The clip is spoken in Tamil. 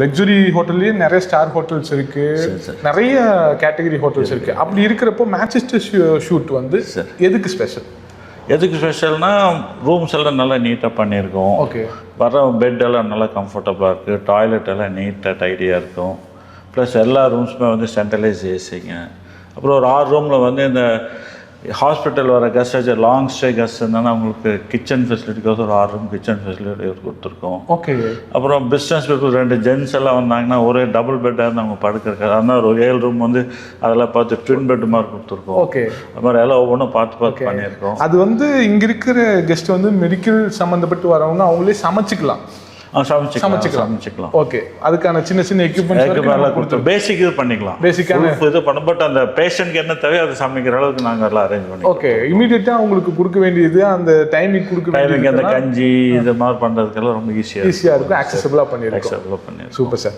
லக்ஸுரி ஹோட்டல்லேயே நிறைய ஸ்டார் ஹோட்டல்ஸ் இருக்கு, நிறைய கேட்டகரி ஹோட்டல்ஸ் இருக்கு. அப்படி இருக்கிறப்போ மேன்செஸ்டர் ஷூட் வந்து எதுக்கு ஸ்பெஷல்? எதுக்கு ஸ்பெஷல்னா ரூம்ஸ் எல்லாம் நல்லா நீட்டாக பண்ணியிருக்கோம். ஓகே. வர பெட் எல்லாம் நல்லா கம்ஃபர்டபுளாக இருக்குது, டாய்லெட் எல்லாம் நீட்டாக டைடியாக இருக்கும். ப்ளஸ் எல்லா ரூம்ஸுமே வந்து சென்ட்ரலைஸ் ஏசிங்க. அப்புறம் ஒரு 6 ரூமில் வந்து இந்த ஹாஸ்பிட்டல் வர கெஸ்ட் லாங் ஸ்டே கெஸ்ட் இருந்தாலும் அவங்களுக்கு கிச்சன் ஃபெசிலிட்டிக்காக ஒரு 6 ரூம் கிச்சன் ஃபெசிலிட்டி கொடுத்துருக்கோம். ஓகே. அப்புறம் பிஸ்னஸ் பீப்புள் 2 ஜென்ஸ் எல்லாம் வந்தாங்கன்னா ஒரே டபுள் பெட்டாக இருந்து அவங்க படுக்கிறக்காது. அதனால் ஒரு 7 ரூம் வந்து அதெல்லாம் பார்த்து ட்வின் பெட் மாதிரி கொடுத்துருக்கோம். ஓகே. அது மாதிரி எல்லாம் ஒவ்வொன்றும் பார்த்து பண்ணியிருக்கோம். அது வந்து இங்கே இருக்கிற கெஸ்ட் வந்து மெடிக்கல் சம்மந்தப்பட்டு வரவங்க அவங்களே சமைச்சிக்கலாம். சமைச்சிக்கலாம். ஓகே. அதுக்கான சின்ன சின்ன எக்யூப்மெண்ட்ஸ் கொடுத்து பேசிக் இது பண்ணிக்கலாம். பேசிக்கான இது பண்ண, பட் அந்த பேஷண்ட்க்கு என்ன தேவையோ அதை சமைக்கிற அளவுக்கு நாங்கள் எல்லாம் அரேஞ்ச் பண்ணி. ஓகே. இமீடியட்டா அவங்களுக்கு கொடுக்க வேண்டியது அந்த டைமிங் கொடுக்க வேண்டியது அந்த கஞ்சி இது மாதிரி பண்ணுறதுக்கெல்லாம் ரொம்ப ஈஸியாக இருக்கும், ஆக்சசபிளாக பண்ணியிருக்கோம். பண்ணி. Super sir.